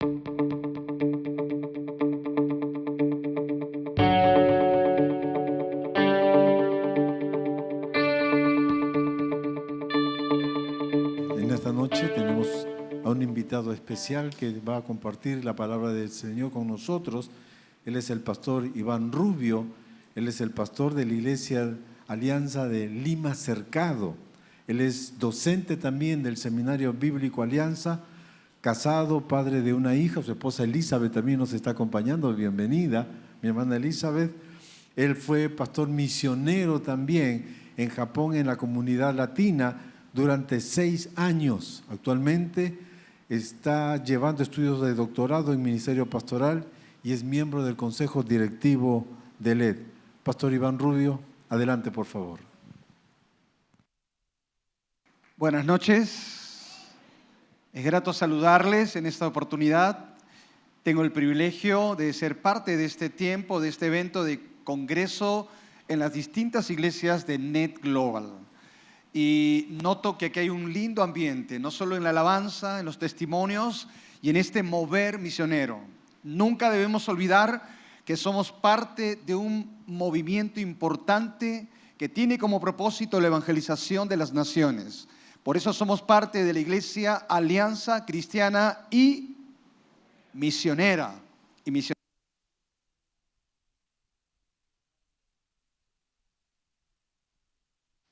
En esta noche tenemos a un invitado especial que va a compartir la palabra del Señor con nosotros. Él es el pastor Iván Rubio. Él es el pastor de la Iglesia Alianza de Lima Cercado. Él es docente también del Seminario Bíblico Alianza, casado, padre de una hija. Su esposa Elizabeth también nos está acompañando. Bienvenida, mi hermana Elizabeth. Él fue pastor misionero también en Japón, en la comunidad latina, durante 6 años. Actualmente está llevando estudios de doctorado en ministerio pastoral y es miembro del consejo directivo de LED. Pastor Iván Rubio, adelante por favor. Buenas noches. Es grato saludarles en esta oportunidad. Tengo el privilegio de ser parte de este tiempo, de este evento de congreso en las distintas iglesias de Net Global. Y noto que aquí hay un lindo ambiente, no solo en la alabanza, en los testimonios y en este mover misionero. Nunca debemos olvidar que somos parte de un movimiento importante que tiene como propósito la evangelización de las naciones. Por eso somos parte de la Iglesia Alianza Cristiana y Misionera.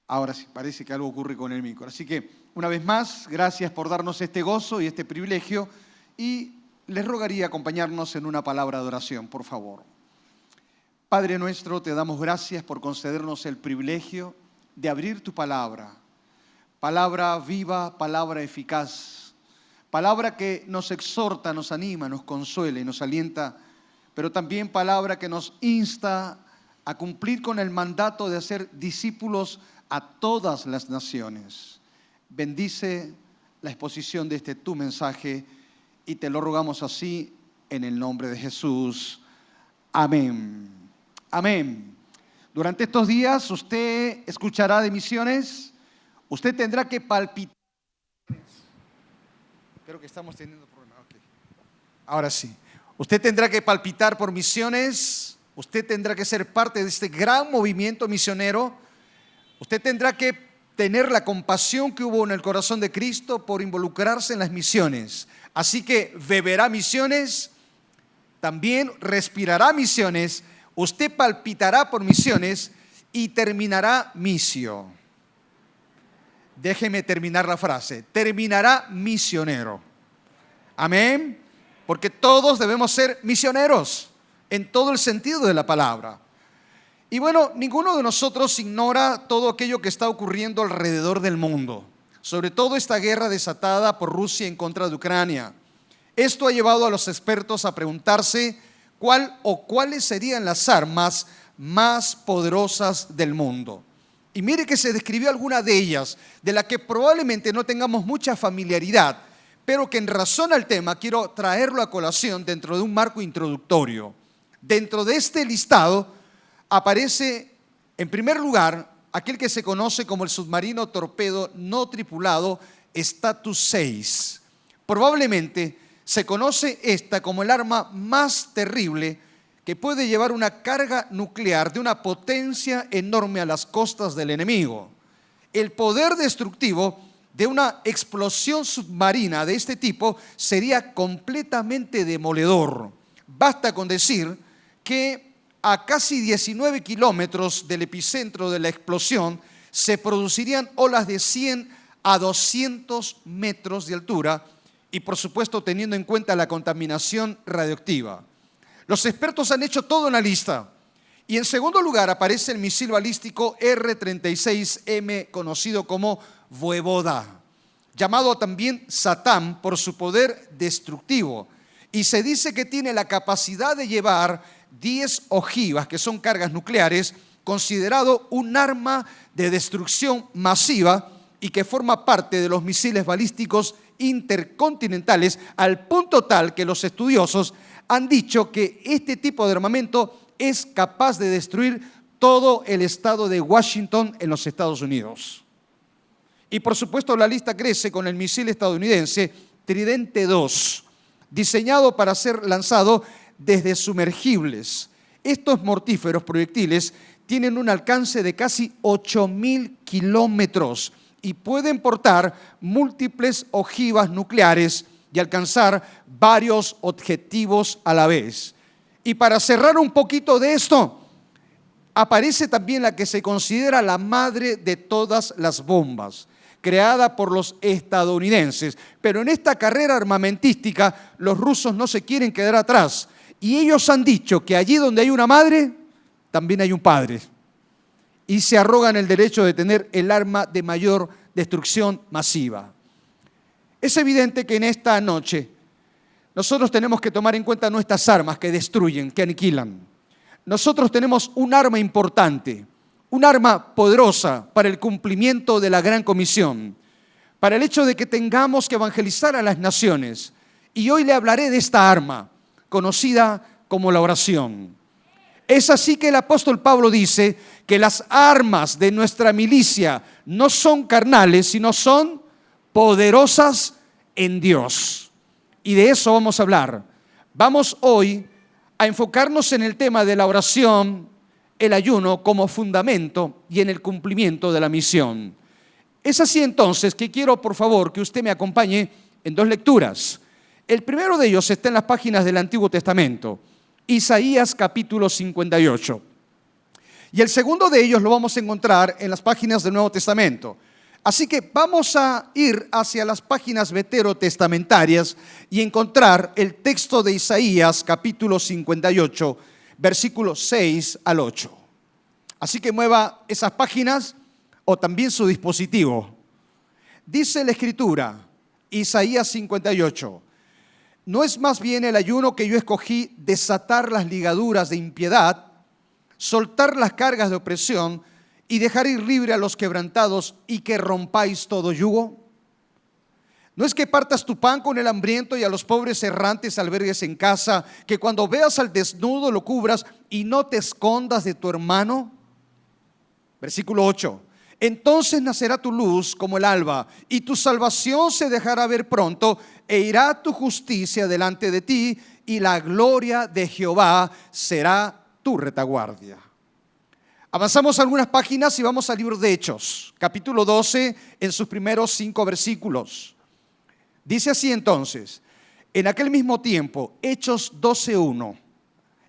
Ahora sí, parece que algo ocurre con el micro. Así que, una vez más, gracias por darnos este gozo y este privilegio. Y les rogaría acompañarnos en una palabra de oración, por favor. Padre nuestro, te damos gracias por concedernos el privilegio de abrir tu palabra. Palabra viva, palabra eficaz. Palabra que nos exhorta, nos anima, nos consuela y nos alienta. Pero también palabra que nos insta a cumplir con el mandato de hacer discípulos a todas las naciones. Bendice la exposición de este tu mensaje y te lo rogamos así en el nombre de Jesús. Amén. Amén. Durante estos días usted escuchará de misiones. Usted tendrá que palpitar. Creo que estamos teniendo problemas. Okay. Ahora sí. Usted tendrá que palpitar por misiones. Usted tendrá que ser parte de este gran movimiento misionero. Usted tendrá que tener la compasión que hubo en el corazón de Cristo por involucrarse en las misiones. Así que beberá misiones, también respirará misiones, usted palpitará por misiones y terminará misio. Déjeme terminar la frase. Terminará misionero. Amén. Porque todos debemos ser misioneros en todo el sentido de la palabra. Y bueno, ninguno de nosotros ignora todo aquello que está ocurriendo alrededor del mundo, sobre todo esta guerra desatada por Rusia en contra de Ucrania. Esto ha llevado a los expertos a preguntarse cuál o cuáles serían las armas más poderosas del mundo. Y mire que se describió alguna de ellas, de la que probablemente no tengamos mucha familiaridad, pero que en razón al tema quiero traerlo a colación dentro de un marco introductorio. Dentro de este listado aparece, en primer lugar, aquel que se conoce como el submarino torpedo no tripulado Status 6. Probablemente se conoce esta como el arma más terrible que puede llevar una carga nuclear de una potencia enorme a las costas del enemigo. El poder destructivo de una explosión submarina de este tipo sería completamente demoledor. Basta con decir que a casi 19 kilómetros del epicentro de la explosión se producirían olas de 100 a 200 metros de altura y por supuesto teniendo en cuenta la contaminación radioactiva. Los expertos han hecho toda una lista y en segundo lugar aparece el misil balístico R-36M conocido como Voevoda, llamado también Satán por su poder destructivo, y se dice que tiene la capacidad de llevar 10 ojivas, que son cargas nucleares, considerado un arma de destrucción masiva y que forma parte de los misiles balísticos intercontinentales, al punto tal que los estudiosos han dicho que este tipo de armamento es capaz de destruir todo el estado de Washington en los Estados Unidos. Y por supuesto la lista crece con el misil estadounidense Tridente II, diseñado para ser lanzado desde sumergibles. Estos mortíferos proyectiles tienen un alcance de casi 8.000 kilómetros y pueden portar múltiples ojivas nucleares y alcanzar varios objetivos a la vez. Y para cerrar un poquito de esto, aparece también la que se considera la madre de todas las bombas, creada por los estadounidenses. Pero en esta carrera armamentística, los rusos no se quieren quedar atrás. Y ellos han dicho que allí donde hay una madre, también hay un padre. Y se arrogan el derecho de tener el arma de mayor destrucción masiva. Es evidente que en esta noche nosotros tenemos que tomar en cuenta nuestras armas que destruyen, que aniquilan. Nosotros tenemos un arma importante, un arma poderosa para el cumplimiento de la gran comisión, para el hecho de que tengamos que evangelizar a las naciones. Y hoy le hablaré de esta arma, conocida como la oración. Es así que el apóstol Pablo dice que las armas de nuestra milicia no son carnales, sino son poderosas en Dios. Y de eso vamos a hablar. Vamos hoy a enfocarnos en el tema de la oración, el ayuno como fundamento y en el cumplimiento de la misión. Es así entonces que quiero, por favor, que usted me acompañe en dos lecturas. El primero de ellos está en las páginas del Antiguo Testamento, Isaías capítulo 58. Y el segundo de ellos lo vamos a encontrar en las páginas del Nuevo Testamento. Así que vamos a ir hacia las páginas veterotestamentarias y encontrar el texto de Isaías capítulo 58, versículos 6 al 8. Así que mueva esas páginas o también su dispositivo. Dice la Escritura, Isaías 58, ¿no es más bien el ayuno que yo escogí desatar las ligaduras de impiedad, soltar las cargas de opresión y dejar ir libre a los quebrantados y que rompáis todo yugo? ¿No es que partas tu pan con el hambriento y a los pobres errantes albergues en casa, que cuando veas al desnudo lo cubras y no te escondas de tu hermano? Versículo 8. Entonces nacerá tu luz como el alba, y tu salvación se dejará ver pronto, e irá tu justicia delante de ti, y la gloria de Jehová será tu retaguardia. Avanzamos algunas páginas y vamos al libro de Hechos, capítulo 12, en sus primeros 5 versículos. Dice así entonces, en aquel mismo tiempo, Hechos 12:1,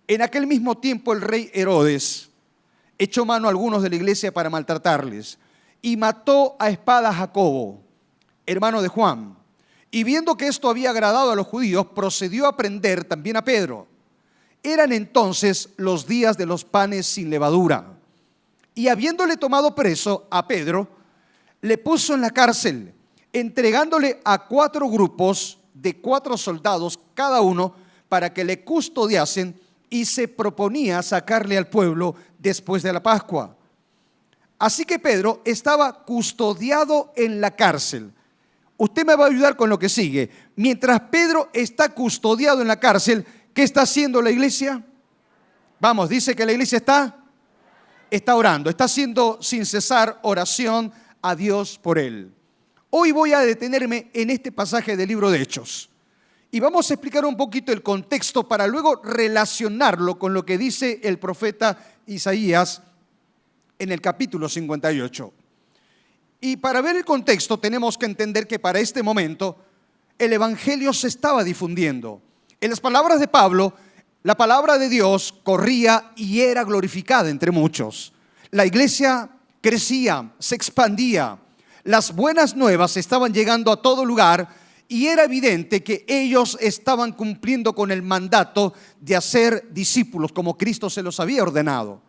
en aquel mismo tiempo el rey Herodes echó mano a algunos de la iglesia para maltratarles y mató a espada a Jacobo, hermano de Juan. Y viendo que esto había agradado a los judíos, procedió a prender también a Pedro. Eran entonces los días de los panes sin levadura. Y habiéndole tomado preso a Pedro, le puso en la cárcel, entregándole a 4 grupos de 4 soldados cada uno para que le custodiasen, y se proponía sacarle al pueblo después de la Pascua. Así que Pedro estaba custodiado en la cárcel. Usted me va a ayudar con lo que sigue. Mientras Pedro está custodiado en la cárcel, ¿qué está haciendo la iglesia? Vamos, dice que la iglesia está orando, está haciendo sin cesar oración a Dios por él. Hoy voy a detenerme en este pasaje del libro de Hechos. Y vamos a explicar un poquito el contexto para luego relacionarlo con lo que dice el profeta Isaías en el capítulo 58. Y para ver el contexto tenemos que entender que para este momento el evangelio se estaba difundiendo. En las palabras de Pablo, la palabra de Dios corría y era glorificada entre muchos. La iglesia crecía, se expandía. Las buenas nuevas estaban llegando a todo lugar. Y era evidente que ellos estaban cumpliendo con el mandato de hacer discípulos como Cristo se los había ordenado.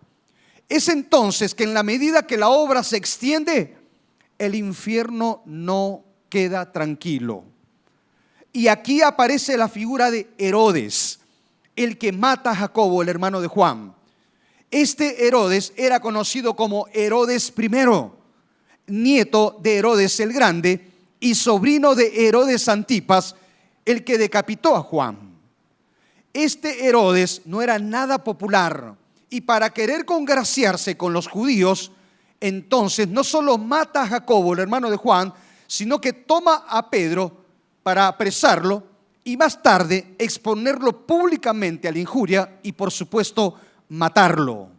Es entonces que en la medida que la obra se extiende, el infierno no queda tranquilo. Y aquí aparece la figura de Herodes, el que mata a Jacobo, el hermano de Juan. Este Herodes era conocido como Herodes I, nieto de Herodes el Grande, y sobrino de Herodes Antipas, el que decapitó a Juan. Este Herodes no era nada popular y para querer congraciarse con los judíos, entonces no solo mata a Jacobo, el hermano de Juan, sino que toma a Pedro para apresarlo y más tarde exponerlo públicamente a la injuria y, por supuesto, matarlo.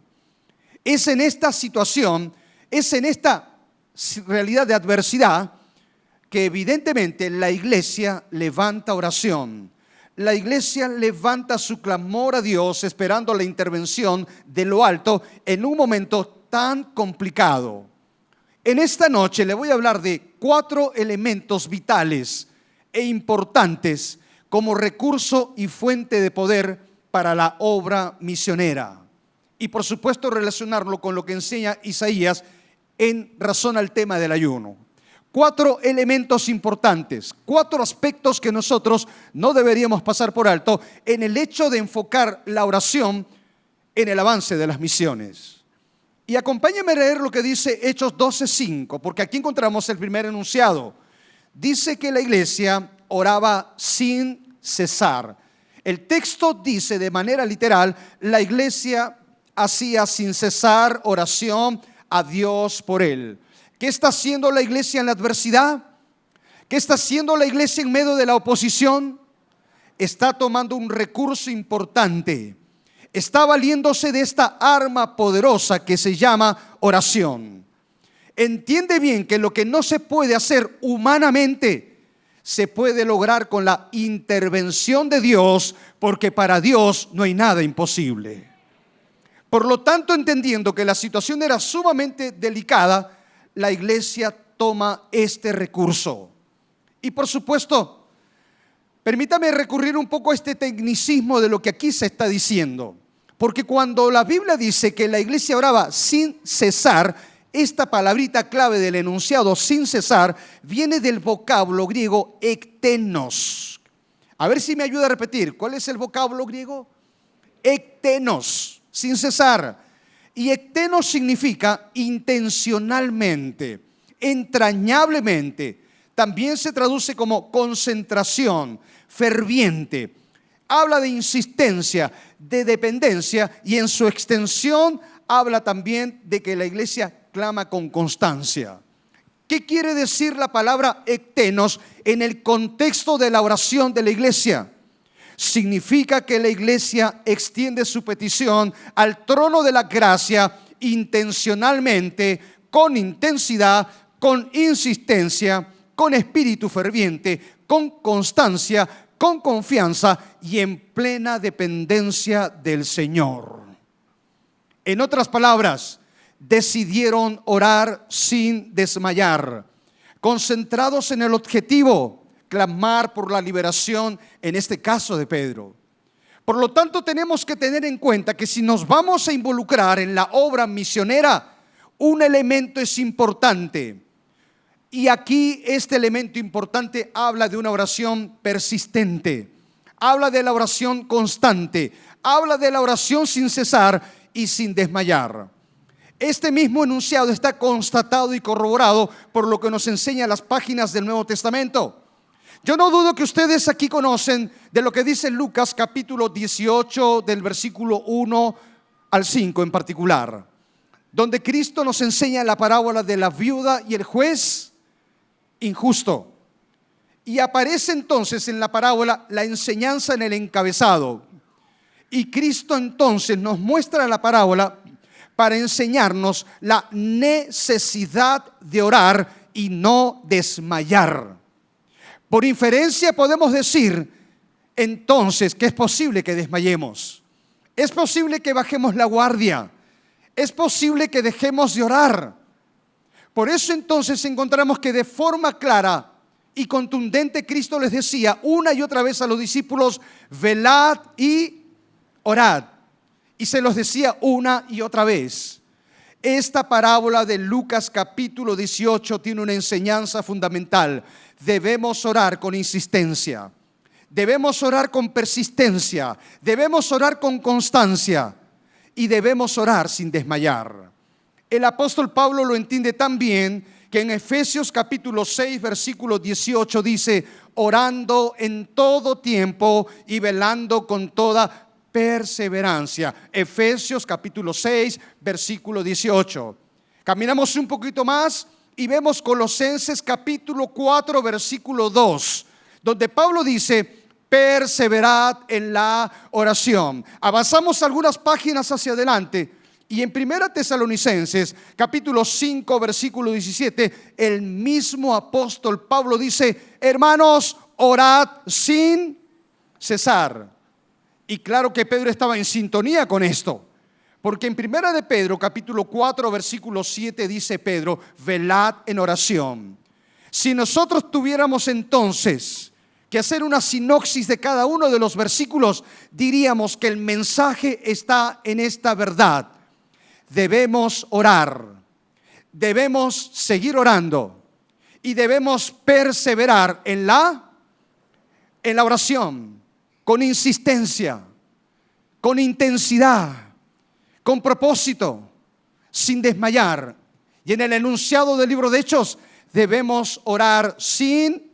Es en esta situación, es en esta realidad de adversidad que evidentemente la iglesia levanta oración. La iglesia levanta su clamor a Dios esperando la intervención de lo alto en un momento tan complicado. En esta noche le voy a hablar de 4 elementos vitales e importantes como recurso y fuente de poder para la obra misionera. Y por supuesto relacionarlo con lo que enseña Isaías en razón al tema del ayuno. 4 elementos importantes, 4 aspectos que nosotros no deberíamos pasar por alto en el hecho de enfocar la oración en el avance de las misiones. Y acompáñenme a leer lo que dice Hechos 12:5, porque aquí encontramos el primer enunciado. Dice que la iglesia oraba sin cesar. El texto dice de manera literal, la iglesia hacía sin cesar oración a Dios por él. ¿Qué está haciendo la iglesia en la adversidad? ¿Qué está haciendo la iglesia en medio de la oposición? Está tomando un recurso importante. Está valiéndose de esta arma poderosa que se llama oración. Entiende bien que lo que no se puede hacer humanamente se puede lograr con la intervención de Dios, porque para Dios no hay nada imposible. Por lo tanto, entendiendo que la situación era sumamente delicada, la iglesia toma este recurso. Y por supuesto, permítame recurrir un poco a este tecnicismo de lo que aquí se está diciendo. Porque cuando la Biblia dice que la iglesia oraba sin cesar, esta palabrita clave del enunciado sin cesar viene del vocablo griego ektenos. A ver si me ayuda a repetir. ¿Cuál es el vocablo griego? Ektenos, sin cesar. Y ektenos significa intencionalmente, entrañablemente. También se traduce como concentración, ferviente. Habla de insistencia, de dependencia, y en su extensión habla también de que la iglesia clama con constancia. ¿Qué quiere decir la palabra ektenos en el contexto de la oración de la iglesia? Significa que la iglesia extiende su petición al trono de la gracia intencionalmente, con intensidad, con insistencia, con espíritu ferviente, con constancia, con confianza y en plena dependencia del Señor. En otras palabras, decidieron orar sin desmayar, concentrados en el objetivo, clamar por la liberación, en este caso de Pedro. Por lo tanto, tenemos que tener en cuenta que si nos vamos a involucrar en la obra misionera, un elemento es importante. Y aquí este elemento importante habla de una oración persistente, habla de la oración constante, habla de la oración sin cesar y sin desmayar. Este mismo enunciado está constatado y corroborado por lo que nos enseña las páginas del Nuevo Testamento. Yo no dudo que ustedes aquí conocen de lo que dice Lucas capítulo 18 del versículo 1 al 5 en particular, donde Cristo nos enseña la parábola de la viuda y el juez injusto. Y aparece entonces en la parábola la enseñanza en el encabezado. Y Cristo entonces nos muestra la parábola para enseñarnos la necesidad de orar y no desmayar. Por inferencia podemos decir entonces que es posible que desmayemos. Es posible que bajemos la guardia. Es posible que dejemos de orar. Por eso entonces encontramos que de forma clara y contundente Cristo les decía una y otra vez a los discípulos: velad y orad. Y se los decía una y otra vez. Esta parábola de Lucas capítulo 18 tiene una enseñanza fundamental. Debemos orar con insistencia, debemos orar con persistencia, debemos orar con constancia y debemos orar sin desmayar. El apóstol Pablo lo entiende tan bien que en Efesios capítulo 6 versículo 18 dice: orando en todo tiempo y velando con toda perseverancia. Efesios capítulo 6 versículo 18. Caminamos un poquito más y vemos Colosenses capítulo 4 versículo 2, donde Pablo dice: perseverad en la oración. Avanzamos algunas páginas hacia adelante y en 1 Tesalonicenses, capítulo 5, versículo 17, el mismo apóstol Pablo dice: hermanos, orad sin cesar. Y claro que Pedro estaba en sintonía con esto, porque en 1 de Pedro, capítulo 4, versículo 7, dice Pedro: velad en oración. Si nosotros tuviéramos entonces que hacer una sinopsis de cada uno de los versículos, diríamos que el mensaje está en esta verdad. Debemos orar, debemos seguir orando y debemos perseverar en la oración, con insistencia, con intensidad, con propósito, sin desmayar. Y en el enunciado del libro de Hechos, debemos orar sin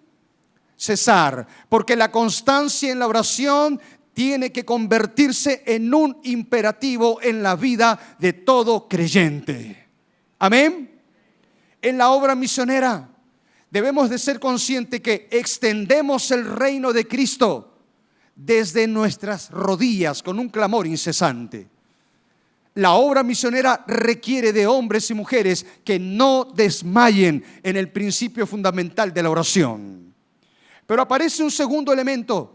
cesar, porque la constancia en la oración tiene que convertirse en un imperativo en la vida de todo creyente. Amén. En la obra misionera debemos de ser conscientes que extendemos el reino de Cristo desde nuestras rodillas con un clamor incesante. La obra misionera requiere de hombres y mujeres que no desmayen en el principio fundamental de la oración. Pero aparece un segundo elemento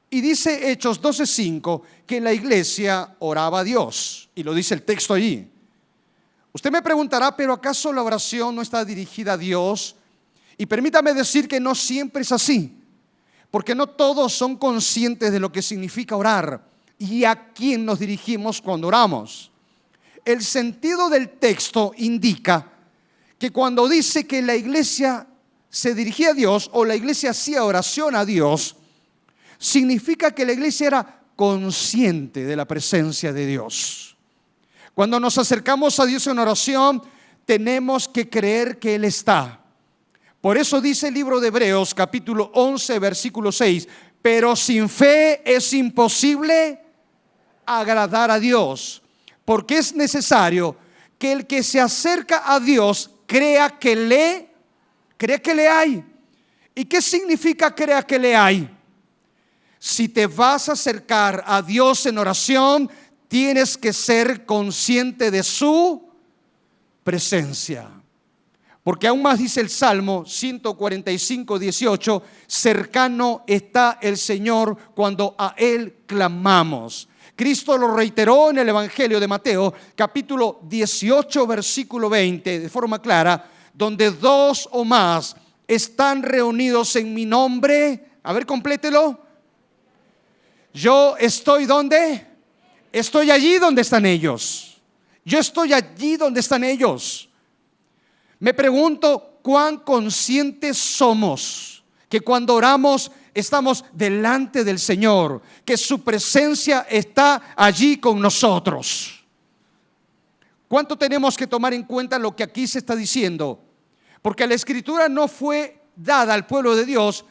y dice Hechos 12:5 que la iglesia oraba a Dios, y lo dice el texto allí. Usted me preguntará: ¿pero acaso la oración no está dirigida a Dios? Y permítame decir que no siempre es así, porque no todos son conscientes de lo que significa orar y a quién nos dirigimos cuando oramos. El sentido del texto indica que cuando dice que la iglesia se dirigía a Dios o la iglesia hacía oración a Dios, significa que la iglesia era consciente de la presencia de Dios. Cuando nos acercamos a Dios en oración, tenemos que creer que Él está. Por eso dice el libro de Hebreos, capítulo 11, versículo 6, pero sin fe es imposible agradar a Dios, porque es necesario que el que se acerca a Dios crea que le hay. ¿Y qué significa crea que le hay? Si te vas a acercar a Dios en oración, tienes que ser consciente de su presencia. Porque aún más dice el Salmo 145, 18, cercano está el Señor cuando a Él clamamos. Cristo lo reiteró en el Evangelio de Mateo, capítulo 18, versículo 20, de forma clara: donde dos o más están reunidos en mi nombre. A ver, complételo. Yo estoy ¿dónde? Estoy allí donde están ellos. Yo estoy allí donde están ellos. Me pregunto cuán conscientes somos que cuando oramos estamos delante del Señor, que su presencia está allí con nosotros. ¿Cuánto tenemos que tomar en cuenta lo que aquí se está diciendo? Porque la Escritura no fue dada al pueblo de Dios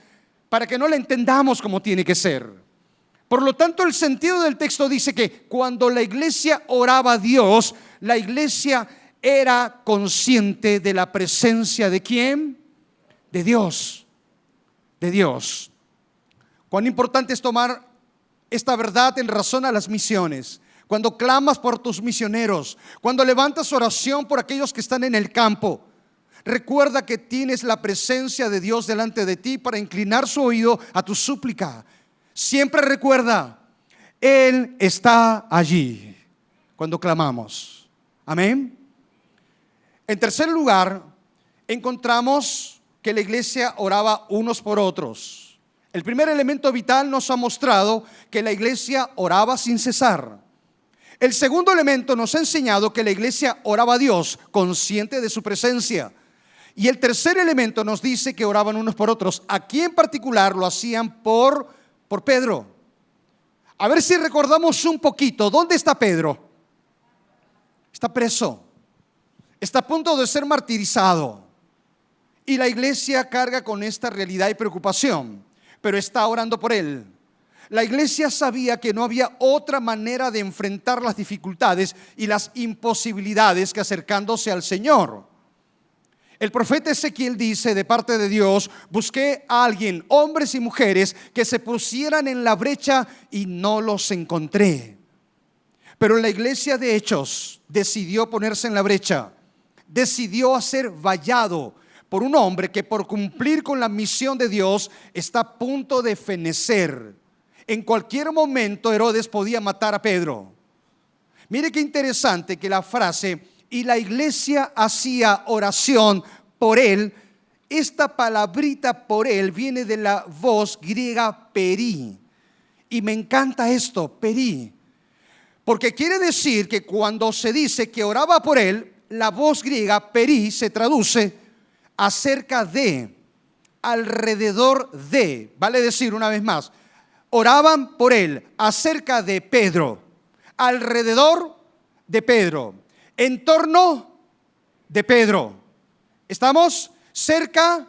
para que no la entendamos como tiene que ser. Por lo tanto, el sentido del texto dice que cuando la iglesia oraba a Dios, la iglesia era consciente de la presencia ¿de quién? De Dios. De Dios. Cuán importante es tomar esta verdad en razón a las misiones. Cuando clamas por tus misioneros, cuando levantas oración por aquellos que están en el campo, recuerda que tienes la presencia de Dios delante de ti para inclinar su oído a tu súplica. Siempre recuerda, Él está allí cuando clamamos. Amén. En tercer lugar, encontramos que la iglesia oraba unos por otros. El primer elemento vital nos ha mostrado que la iglesia oraba sin cesar. El segundo elemento nos ha enseñado que la iglesia oraba a Dios, consciente de su presencia. Y el tercer elemento nos dice que oraban unos por otros. Aquí en particular lo hacían por Pedro. A ver si recordamos un poquito. ¿Dónde está Pedro? Está preso. Está a punto de ser martirizado. Y la iglesia carga con esta realidad y preocupación, pero está orando por él. La iglesia sabía que no había otra manera de enfrentar las dificultades y las imposibilidades que acercándose al Señor. El profeta Ezequiel dice de parte de Dios: busqué a alguien, hombres y mujeres, que se pusieran en la brecha y no los encontré. Pero la iglesia de Hechos decidió ponerse en la brecha, decidió ser vallado por un hombre que, por cumplir con la misión de Dios, está a punto de fenecer. En cualquier momento Herodes podía matar a Pedro. Mire qué interesante que la frase "y la iglesia hacía oración por él", esta palabrita "por él" viene de la voz griega peri. Y me encanta esto, peri, porque quiere decir que cuando se dice que oraba por él, la voz griega peri se traduce acerca de, alrededor de. Vale decir una vez más, oraban por él acerca de Pedro, alrededor de Pedro, en torno de Pedro. Estamos cerca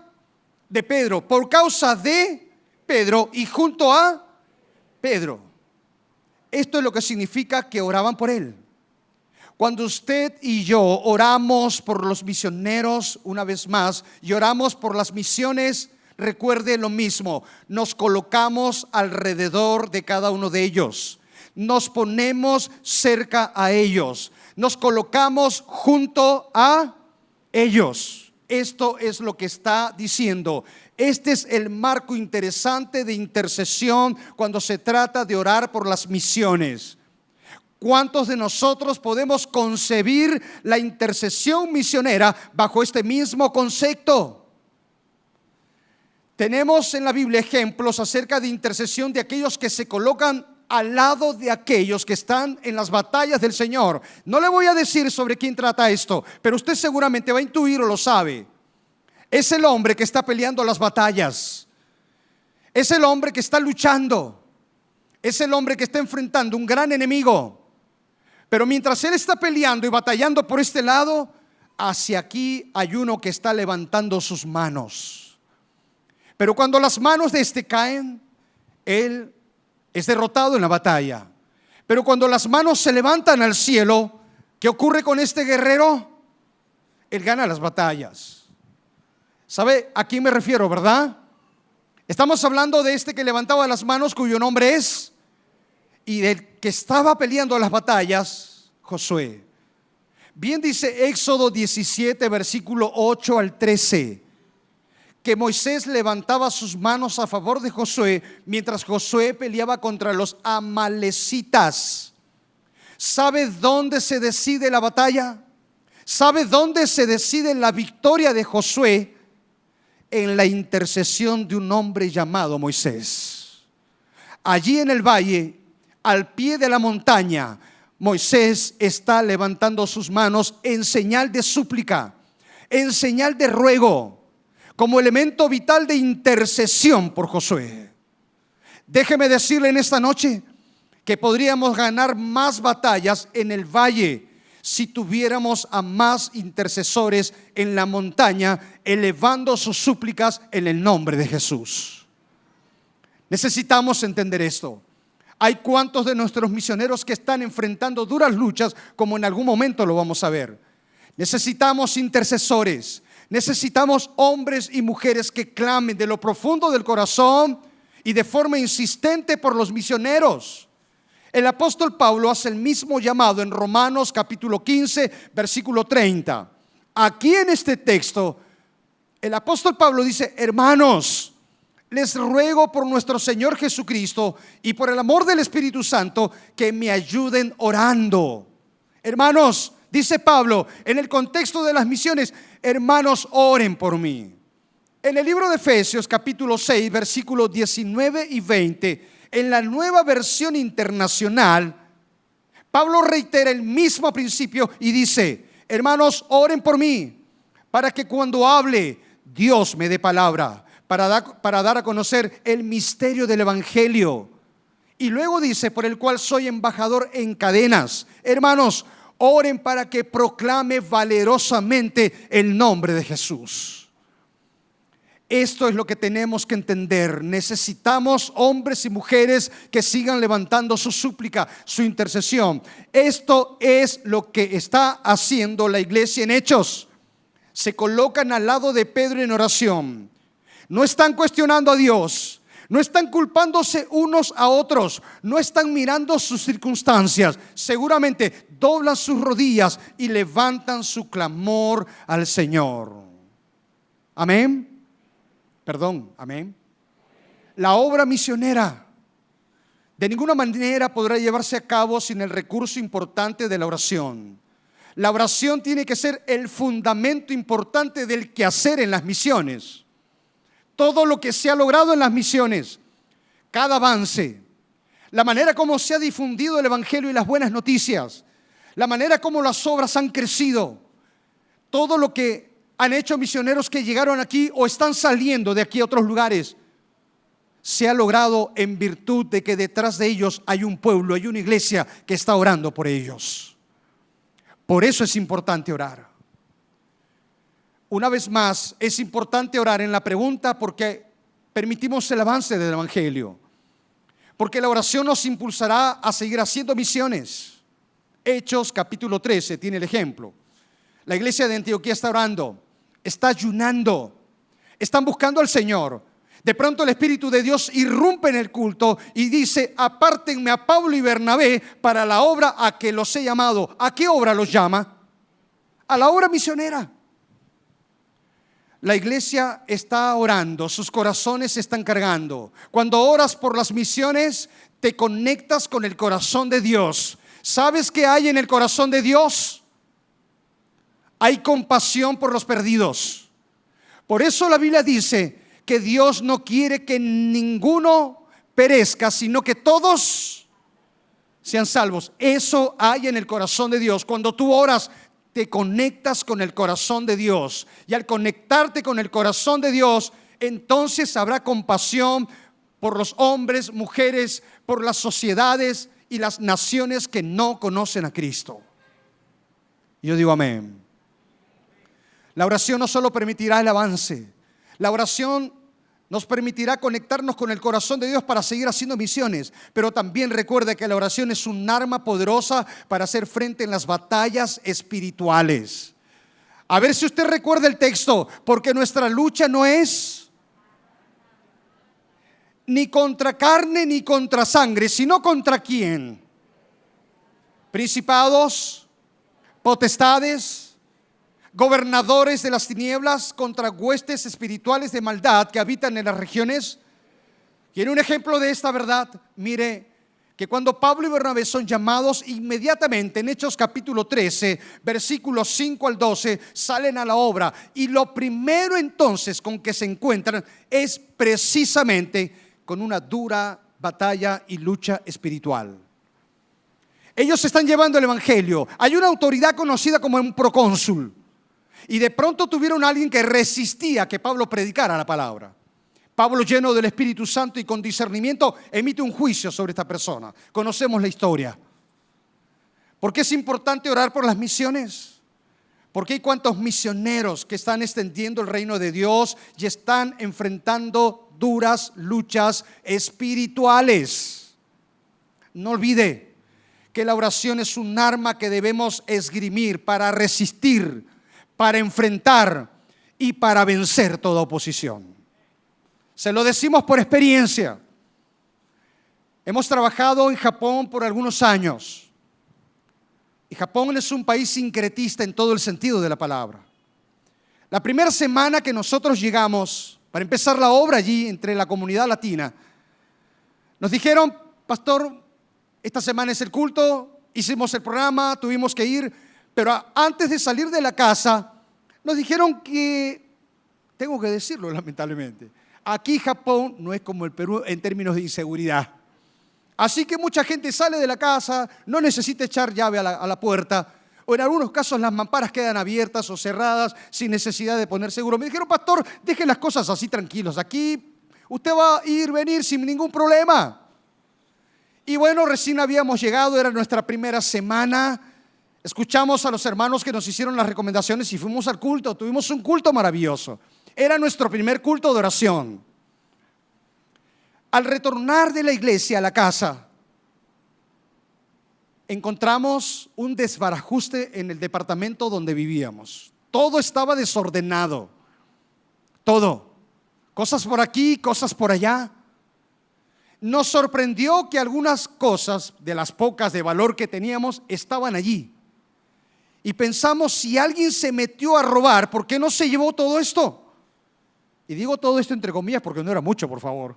de Pedro, por causa de Pedro y junto a Pedro. Esto es lo que significa que oraban por él. Cuando usted y yo oramos por los misioneros, una vez más, y oramos por las misiones, recuerde lo mismo: nos colocamos alrededor de cada uno de ellos, nos ponemos cerca a ellos, nos colocamos junto a ellos. Esto es lo que está diciendo. Este es el marco interesante de intercesión cuando se trata de orar por las misiones. ¿Cuántos de nosotros podemos concebir la intercesión misionera bajo este mismo concepto? Tenemos en la Biblia ejemplos acerca de intercesión de aquellos que se colocan al lado de aquellos que están en las batallas del Señor. No le voy a decir sobre quién trata esto, pero usted seguramente va a intuir o lo sabe. Es el hombre que está peleando las batallas. Es el hombre que está luchando. Es el hombre que está enfrentando un gran enemigo. Pero mientras él está peleando y batallando por este lado, hacia aquí hay uno que está levantando sus manos. Pero cuando las manos de este caen, él es derrotado en la batalla. Pero cuando las manos se levantan al cielo, ¿qué ocurre con este guerrero? Él gana las batallas. ¿Sabe a quién me refiero, verdad? Estamos hablando de este que levantaba las manos, cuyo nombre es, y del que estaba peleando las batallas, Josué. Bien dice Éxodo 17, versículo 8 al 13, que Moisés levantaba sus manos a favor de Josué mientras Josué peleaba contra los amalecitas. ¿Sabe dónde se decide la batalla? ¿Sabe dónde se decide la victoria de Josué? En la intercesión de un hombre llamado Moisés. Allí en el valle, al pie de la montaña, Moisés está levantando sus manos en señal de súplica, en señal de ruego, como elemento vital de intercesión por Josué. Déjeme decirle en esta noche que podríamos ganar más batallas en el valle si tuviéramos a más intercesores en la montaña elevando sus súplicas en el nombre de Jesús. Necesitamos entender esto. Hay cuantos de nuestros misioneros que están enfrentando duras luchas, como en algún momento lo vamos a ver. Necesitamos intercesores. Necesitamos hombres y mujeres que clamen de lo profundo del corazón y de forma insistente por los misioneros. El apóstol Pablo hace el mismo llamado en Romanos capítulo 15, versículo 30. Aquí en este texto, el apóstol Pablo dice: hermanos, les ruego por nuestro Señor Jesucristo y por el amor del Espíritu Santo que me ayuden orando. Hermanos, dice Pablo, en el contexto de las misiones, hermanos, oren por mí. En el libro de Efesios capítulo 6, versículos 19 y 20, en la Nueva Versión Internacional, Pablo reitera el mismo principio y dice: hermanos, oren por mí, para que cuando hable, Dios me dé palabra, para dar a conocer el misterio del Evangelio. Y luego dice: por el cual soy embajador en cadenas. Hermanos, oren para que proclame valerosamente el nombre de Jesús. Esto es lo que tenemos que entender. Necesitamos hombres y mujeres que sigan levantando su súplica, su intercesión. Esto es lo que está haciendo la iglesia en Hechos. se colocan al lado de Pedro en oración, no están cuestionando a Dios, no están culpándose unos a otros, no están mirando sus circunstancias. Seguramente doblan sus rodillas y levantan su clamor al Señor. Amén. Perdón, amén. La obra misionera de ninguna manera podrá llevarse a cabo sin el recurso importante de la oración. La oración tiene que ser el fundamento importante del quehacer en las misiones. Todo lo que se ha logrado en las misiones, cada avance, la manera como se ha difundido el Evangelio y las buenas noticias, la manera como las obras han crecido, todo lo que han hecho misioneros que llegaron aquí o están saliendo de aquí a otros lugares, se ha logrado en virtud de que detrás de ellos hay un pueblo, hay una iglesia que está orando por ellos. Por eso es importante orar. Una vez más, es importante orar en la pregunta porque permitimos el avance del Evangelio. Porque la oración nos impulsará a seguir haciendo misiones. Hechos capítulo 13 tiene el ejemplo. La iglesia de Antioquía está orando, está ayunando, están buscando al Señor. De pronto el Espíritu de Dios irrumpe en el culto y dice: apártenme a Pablo y Bernabé para la obra a que los he llamado. ¿A qué obra los llama? A la obra misionera. La iglesia está orando, sus corazones se están cargando. Cuando oras por las misiones, te conectas con el corazón de Dios. ¿Sabes qué hay en el corazón de Dios? Hay compasión por los perdidos. Por eso la Biblia dice que Dios no quiere que ninguno perezca, sino que todos sean salvos. Eso hay en el corazón de Dios. Cuando tú oras, te conectas con el corazón de Dios. Y al conectarte con el corazón de Dios, entonces habrá compasión por los hombres, mujeres, por las sociedades y las naciones que no conocen a Cristo. Yo digo amén. La oración no solo permitirá el avance, la oración nos permitirá conectarnos con el corazón de Dios para seguir haciendo misiones. Pero también recuerda que la oración es un arma poderosa para hacer frente en las batallas espirituales. A ver si usted recuerda el texto, porque nuestra lucha no es ni contra carne ni contra sangre, sino contra ¿quién? Principados, potestades, gobernadores de las tinieblas, contra huestes espirituales de maldad que habitan en las regiones. ¿Quiere un ejemplo de esta verdad? Mire que cuando Pablo y Bernabé son llamados, inmediatamente en Hechos capítulo 13, versículos 5 al 12, salen a la obra. Y lo primero entonces con que se encuentran es precisamente con una dura batalla y lucha espiritual. Ellos están llevando el Evangelio. Hay una autoridad conocida como un procónsul. Y de pronto tuvieron a alguien que resistía que Pablo predicara la palabra. Pablo, lleno del Espíritu Santo y con discernimiento, emite un juicio sobre esta persona. Conocemos la historia. ¿Por qué es importante orar por las misiones? Porque hay cuantos misioneros que están extendiendo el reino de Dios y están enfrentando duras luchas espirituales. No olvide que la oración es un arma que debemos esgrimir para resistir, para enfrentar y para vencer toda oposición. Se lo decimos por experiencia. Hemos trabajado en Japón por algunos años. Y Japón es un país sincretista en todo el sentido de la palabra. La primera semana que nosotros llegamos para empezar la obra allí entre la comunidad latina, nos dijeron: pastor, esta semana es el culto, hicimos el programa, tuvimos que ir, pero antes de salir de la casa, nos dijeron que, tengo que decirlo lamentablemente, aquí Japón no es como el Perú en términos de inseguridad. Así que mucha gente sale de la casa, no necesita echar llave a la puerta, o en algunos casos las mamparas quedan abiertas o cerradas sin necesidad de poner seguro. Me dijeron: pastor, deje las cosas así tranquilos, aquí usted va a ir, venir sin ningún problema. Y bueno, recién habíamos llegado, era nuestra primera semana. Escuchamos a los hermanos que nos hicieron las recomendaciones y fuimos al culto. Tuvimos un culto maravilloso. Era nuestro primer culto de oración. Al retornar de la iglesia a la casa, encontramos un desbarajuste en el departamento donde vivíamos. todo estaba desordenado. Todo. Cosas por aquí, cosas por allá. Nos sorprendió que algunas cosas, de las pocas de valor que teníamos, estaban allí. Y pensamos, si alguien se metió a robar, ¿por qué no se llevó todo esto? Y digo todo esto entre comillas porque no era mucho, por favor.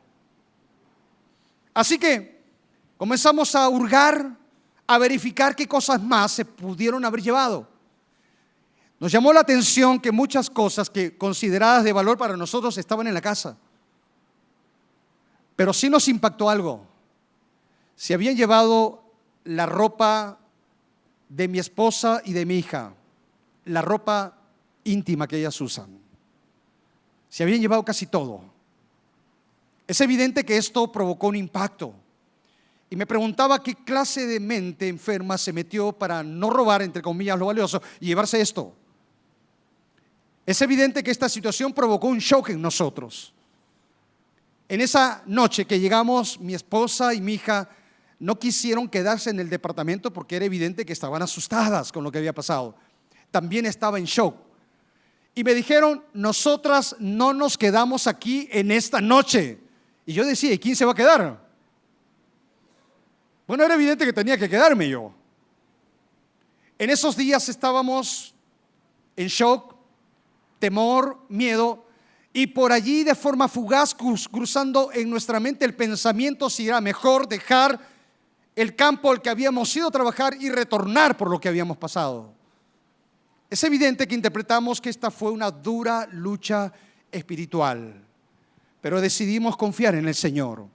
Así que comenzamos a hurgar, a verificar qué cosas más se pudieron haber llevado. Nos llamó la atención que muchas cosas que consideradas de valor para nosotros estaban en la casa. Pero sí nos impactó algo. Se habían llevado la ropa de mi esposa y de mi hija, la ropa íntima que ellas usan. Se habían llevado casi todo. Es evidente que esto provocó un impacto. Y me preguntaba qué clase de mente enferma se metió para no robar, entre comillas, lo valioso y llevarse esto. Es evidente que esta situación provocó un shock en nosotros. En esa noche que llegamos, mi esposa y mi hija no quisieron quedarse en el departamento porque era evidente que estaban asustadas con lo que había pasado. También estaba en shock. Y me dijeron, nosotras no nos quedamos aquí en esta noche. Y yo decía, ¿y quién se va a quedar? Bueno, era evidente que tenía que quedarme yo. En esos días estábamos en shock, temor, miedo, y por allí de forma fugaz cruzando en nuestra mente el pensamiento si era mejor dejar el campo al que habíamos ido a trabajar y retornar por lo que habíamos pasado. Es evidente que interpretamos que esta fue una dura lucha espiritual, pero decidimos confiar en el Señor.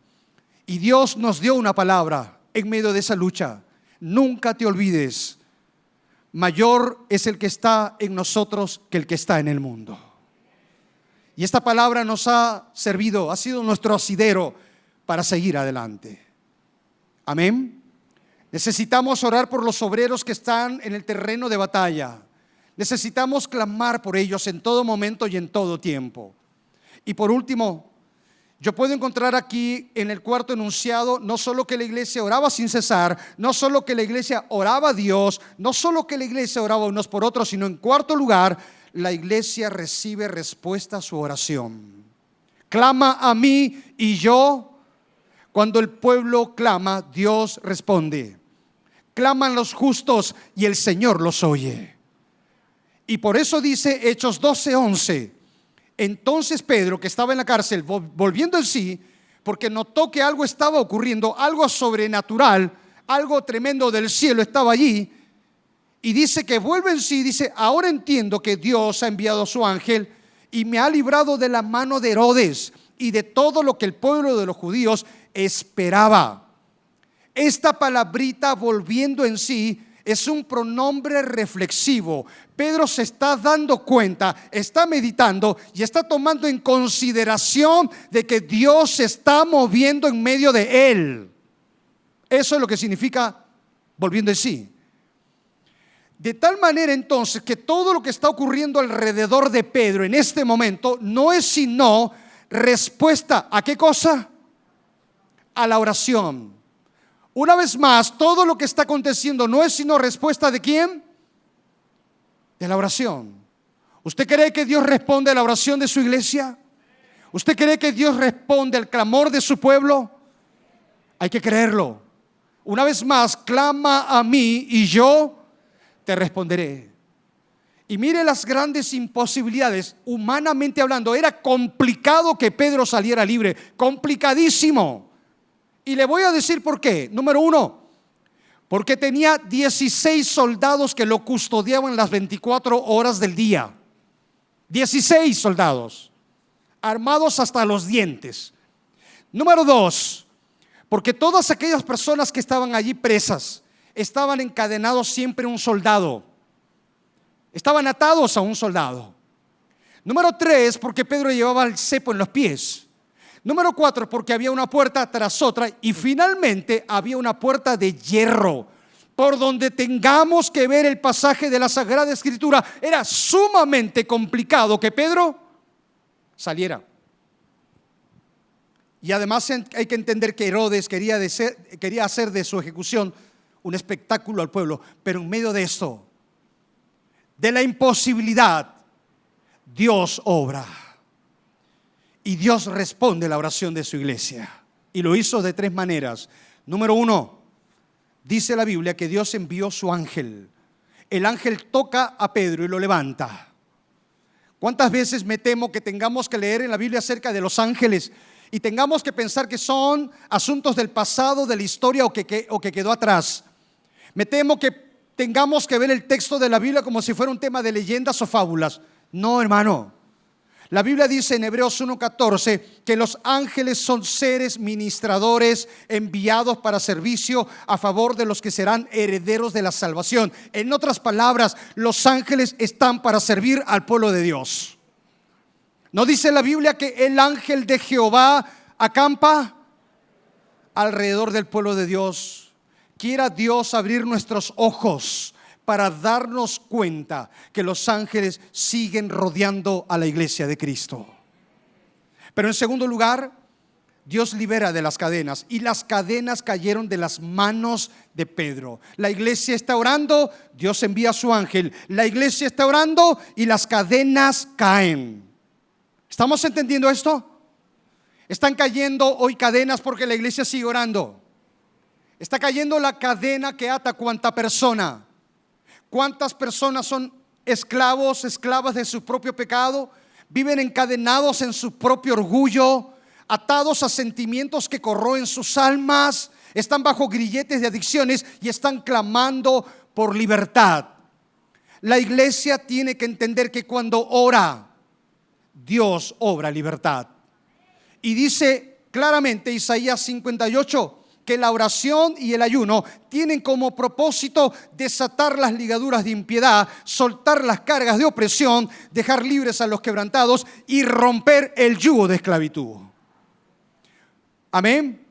Y Dios nos dio una palabra en medio de esa lucha. Nunca te olvides, mayor es el que está en nosotros que el que está en el mundo. Y esta palabra nos ha servido, ha sido nuestro asidero para seguir adelante. Amén. Necesitamos orar por los obreros que están en el terreno de batalla. Necesitamos clamar por ellos en todo momento y en todo tiempo. Y por último, yo puedo encontrar aquí en el cuarto enunciado no solo que la iglesia oraba sin cesar, no solo que la iglesia oraba a Dios, no solo que la iglesia oraba unos por otros, sino en cuarto lugar, la iglesia recibe respuesta a su oración. Clama a mí y yo, cuando el pueblo clama, Dios responde. Claman los justos y el Señor los oye. Y por eso dice Hechos 12:11. Entonces Pedro, que estaba en la cárcel, volviendo en sí, porque notó que algo estaba ocurriendo, algo sobrenatural, algo tremendo del cielo estaba allí, y dice que vuelve en sí, dice, ahora entiendo que Dios ha enviado a su ángel y me ha librado de la mano de Herodes y de todo lo que el pueblo de los judíos esperaba. Esta palabrita, volviendo en sí, es un pronombre reflexivo. Pedro se está dando cuenta, está meditando y está tomando en consideración de que Dios se está moviendo en medio de él. Eso es lo que significa volviendo en sí. De tal manera entonces que todo lo que está ocurriendo alrededor de Pedro en este momento no es sino respuesta ¿a qué cosa? A la oración. Una vez más, todo lo que está aconteciendo no es sino respuesta ¿de quién? De la oración. ¿Usted cree que Dios responde a la oración de su iglesia? ¿Usted cree que Dios responde al clamor de su pueblo? Hay que creerlo. Una vez más, clama a mí y yo te responderé. Y mire las grandes imposibilidades, humanamente hablando. Era complicado que Pedro saliera libre, complicadísimo. Y le voy a decir por qué. Número uno, porque tenía 16 soldados que lo custodiaban las 24 horas del día. 16 soldados, armados hasta los dientes. Número dos, porque todas aquellas personas que estaban allí presas, estaban encadenados siempre a un soldado. Estaban atados a un soldado. Número tres, porque Pedro llevaba el cepo en los pies. Número cuatro, porque había una puerta tras otra y finalmente había una puerta de hierro. Por donde tengamos que ver el pasaje de la Sagrada Escritura, era sumamente complicado que Pedro saliera. Y además hay que entender que Herodes quería hacer de su ejecución un espectáculo al pueblo, pero en medio de esto, de la imposibilidad, Dios obra. Y Dios responde a la oración de su iglesia. Y lo hizo de 3 maneras. Número 1, dice la Biblia que Dios envió su ángel. El ángel toca a Pedro y lo levanta. ¿Cuántas veces me temo que tengamos que leer en la Biblia acerca de los ángeles y tengamos que pensar que son asuntos del pasado, de la historia o que quedó atrás? Me temo que tengamos que ver el texto de la Biblia como si fuera un tema de leyendas o fábulas. No, hermano. La Biblia dice en Hebreos 1:14 que los ángeles son seres ministradores enviados para servicio a favor de los que serán herederos de la salvación. En otras palabras, los ángeles están para servir al pueblo de Dios. ¿No dice la Biblia que el ángel de Jehová acampa alrededor del pueblo de Dios? Quiera Dios abrir nuestros ojos para darnos cuenta que los ángeles siguen rodeando a la iglesia de Cristo. Pero en segundo lugar, Dios libera de las cadenas, y las cadenas cayeron de las manos de Pedro. La iglesia está orando, Dios envía a su ángel. La iglesia está orando y las cadenas caen. ¿Estamos entendiendo esto? Están cayendo hoy cadenas porque la iglesia sigue orando. Está cayendo la cadena que ata cuanta persona. ¿Cuántas personas son esclavos, esclavas de su propio pecado? Viven encadenados en su propio orgullo, atados a sentimientos que corroen sus almas, están bajo grilletes de adicciones y están clamando por libertad. La iglesia tiene que entender que cuando ora, Dios obra libertad. Y dice claramente Isaías 58 que la oración y el ayuno tienen como propósito desatar las ligaduras de impiedad, soltar las cargas de opresión, dejar libres a los quebrantados y romper el yugo de esclavitud. Amén.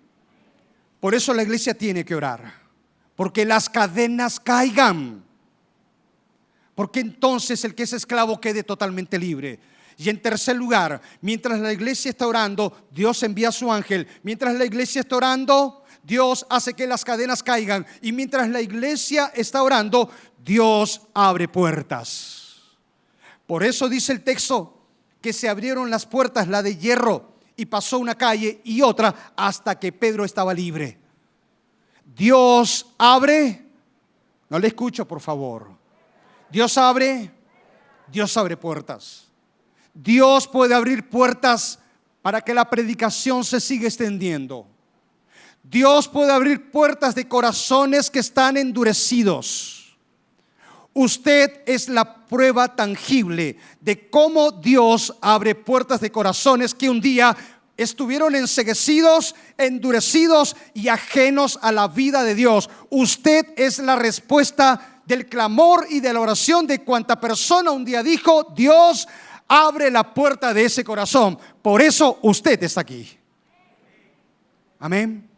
Por eso la iglesia tiene que orar, porque las cadenas caigan, porque entonces el que es esclavo quede totalmente libre. Y en tercer lugar, mientras la iglesia está orando, Dios envía a su ángel. Mientras la iglesia está orando, Dios hace que las cadenas caigan. Y mientras la iglesia está orando, Dios abre puertas. Por eso dice el texto que se abrieron las puertas, la de hierro, y pasó una calle y otra hasta que Pedro estaba libre. Dios abre. No le escucho, por favor. Dios abre puertas. Dios puede abrir puertas para que la predicación se siga extendiendo. Dios puede abrir puertas de corazones que están endurecidos. Usted es la prueba tangible de cómo Dios abre puertas de corazones que un día estuvieron enceguecidos, endurecidos y ajenos a la vida de Dios. Usted es la respuesta del clamor y de la oración de cuanta persona un día dijo: Dios, abre la puerta de ese corazón. Por eso usted está aquí. Amén.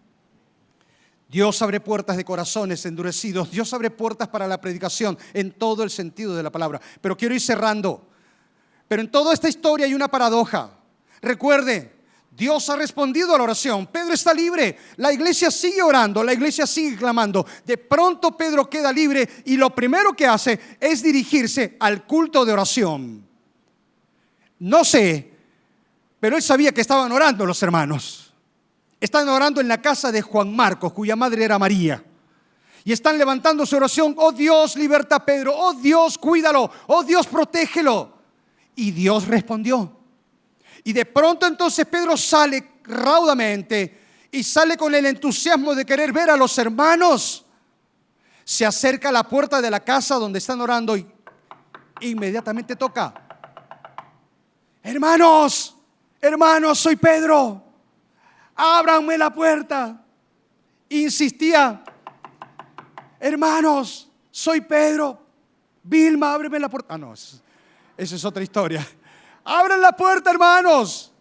Dios abre puertas de corazones endurecidos. Dios abre puertas para la predicación en todo el sentido de la palabra. Pero quiero ir cerrando. Pero en toda esta historia hay una paradoja. Recuerde, Dios ha respondido a la oración. Pedro está libre. La iglesia sigue orando. La iglesia sigue clamando. De pronto Pedro queda libre y lo primero que hace es dirigirse al culto de oración. No sé, pero él sabía que estaban orando los hermanos. Están orando en la casa de Juan Marcos, cuya madre era María. Y están levantando su oración: oh Dios, liberta a Pedro. Oh Dios, cuídalo. Oh Dios, protégelo. Y Dios respondió. Y de pronto entonces Pedro sale raudamente y sale con el entusiasmo de querer ver a los hermanos. Se acerca a la puerta de la casa donde están orando y inmediatamente toca: hermanos, soy Pedro. Ábranme la puerta. Insistía: hermanos, soy Pedro. Vilma, ábreme la puerta. No, esa es otra historia. Abran la puerta, hermanos.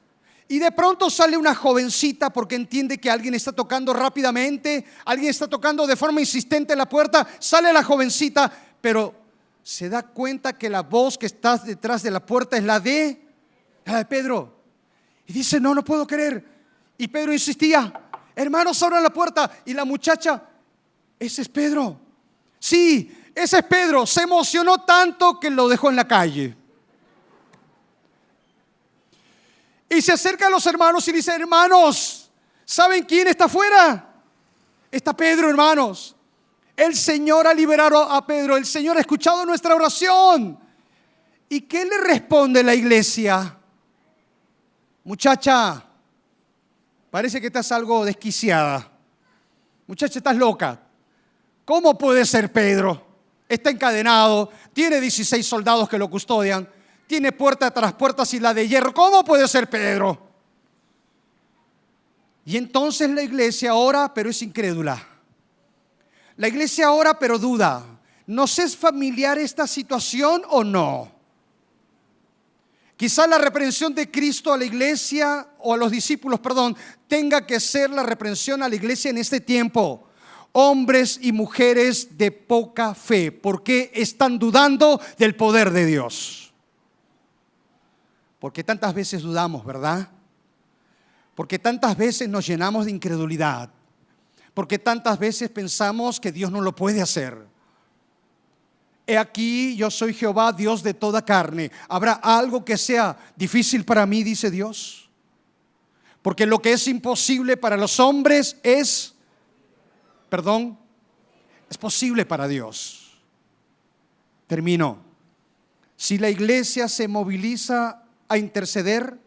Y de pronto sale una jovencita porque entiende que alguien está tocando rápidamente, alguien está tocando de forma insistente la puerta. Sale la jovencita, pero se da cuenta que la voz que está detrás de la puerta es la de Pedro. Y dice: no puedo creer. Y Pedro insistía: hermanos, abran la puerta. Y la muchacha: ese es Pedro. Sí, ese es Pedro. Se emocionó tanto que lo dejó en la calle. Y se acerca a los hermanos y dice: hermanos, ¿saben quién está afuera? Está Pedro, hermanos. El Señor ha liberado a Pedro. El Señor ha escuchado nuestra oración. ¿Y qué le responde la iglesia? Muchacha, parece que estás algo desquiciada. Muchacha, estás loca. ¿Cómo puede ser Pedro? Está encadenado, tiene 16 soldados que lo custodian, tiene puerta tras puertas y la de hierro. ¿Cómo puede ser Pedro? Y entonces la iglesia ora, pero es incrédula. La iglesia ora, pero duda. ¿Nos es familiar esta situación o no? Quizá la reprensión de Cristo a la iglesia, o a los discípulos, tenga que ser la reprensión a la iglesia en este tiempo. Hombres y mujeres de poca fe, porque están dudando del poder de Dios. Porque tantas veces dudamos, ¿verdad? Porque tantas veces nos llenamos de incredulidad. Porque tantas veces pensamos que Dios no lo puede hacer. He aquí, yo soy Jehová, Dios de toda carne. ¿Habrá algo que sea difícil para mí?, dice Dios. Porque lo que es imposible para los hombres es posible para Dios. Termino. Si la iglesia se moviliza a interceder,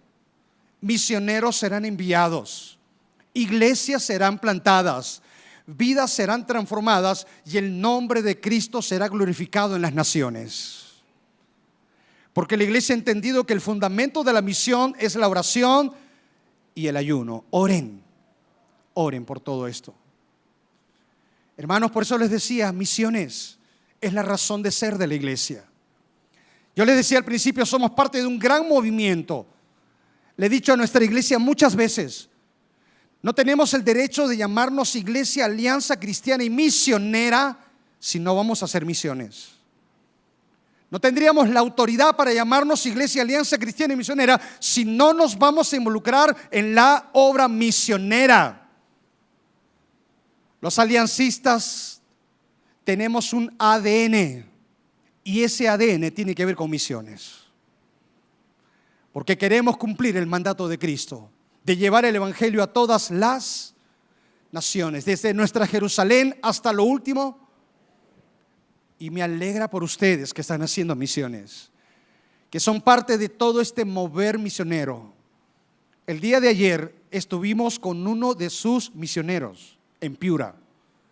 misioneros serán enviados, iglesias serán plantadas, vidas serán transformadas y el nombre de Cristo será glorificado en las naciones. Porque la iglesia ha entendido que el fundamento de la misión es la oración y el ayuno. Oren por todo esto. Hermanos, por eso les decía, misiones es la razón de ser de la iglesia. Yo les decía al principio, somos parte de un gran movimiento. Le he dicho a nuestra iglesia muchas veces, no tenemos el derecho de llamarnos Iglesia Alianza Cristiana y Misionera si no vamos a hacer misiones. No tendríamos la autoridad para llamarnos Iglesia Alianza Cristiana y Misionera si no nos vamos a involucrar en la obra misionera. Los aliancistas tenemos un ADN y ese ADN tiene que ver con misiones. Porque queremos cumplir el mandato de Cristo de llevar el evangelio a todas las naciones, desde nuestra Jerusalén hasta lo último. Y me alegra por ustedes que están haciendo misiones, que son parte de todo este mover misionero. El día de ayer estuvimos con uno de sus misioneros en Piura.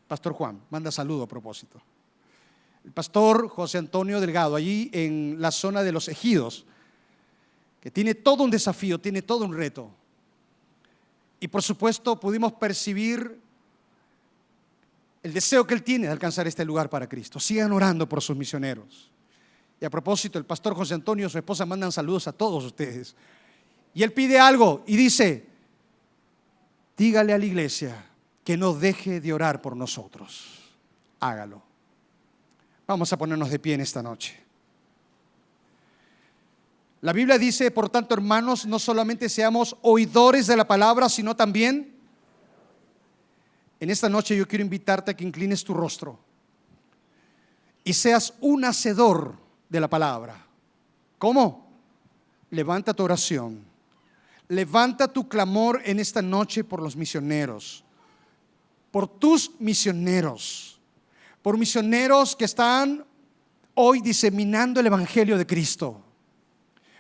Pastor Juan, manda saludo a propósito. El pastor José Antonio Delgado, allí en la zona de los Ejidos, que tiene todo un desafío, tiene todo un reto. Y por supuesto pudimos percibir el deseo que él tiene de alcanzar este lugar para Cristo. Sigan orando por sus misioneros. Y a propósito, el pastor José Antonio y su esposa mandan saludos a todos ustedes. Y él pide algo y dice: dígale a la iglesia que no deje de orar por nosotros. Hágalo. Vamos a ponernos de pie en esta noche. La Biblia dice, por tanto, hermanos, no solamente seamos oidores de la palabra, sino también. En esta noche yo quiero invitarte a que inclines tu rostro y seas un hacedor de la palabra. ¿Cómo? Levanta tu oración. Levanta tu clamor en esta noche por los misioneros, por tus misioneros, por misioneros que están hoy diseminando el evangelio de Cristo,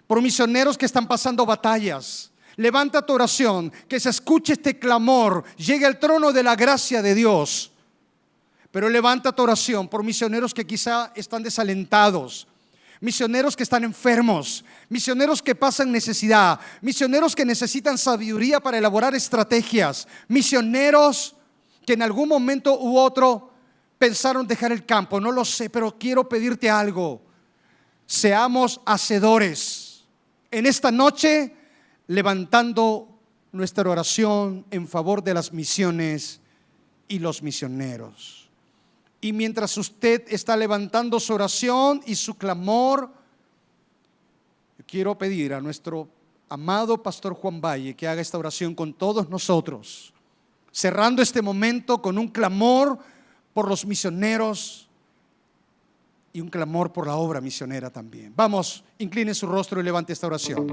por misioneros que están pasando batallas. Levanta tu oración, que se escuche este clamor, llegue al trono de la gracia de Dios. Pero levanta tu oración por misioneros que quizá están desalentados, misioneros que están enfermos, misioneros que pasan necesidad, misioneros que necesitan sabiduría para elaborar estrategias, misioneros que en algún momento u otro pensaron dejar el campo. No lo sé, pero quiero pedirte algo. Seamos hacedores en esta noche, levantando nuestra oración en favor de las misiones y los misioneros. Y mientras usted está levantando su oración y su clamor, yo quiero pedir a nuestro amado pastor Juan Valle que haga esta oración con todos nosotros, cerrando este momento con un clamor por los misioneros y un clamor por la obra misionera también. Vamos, incline su rostro y levante esta oración.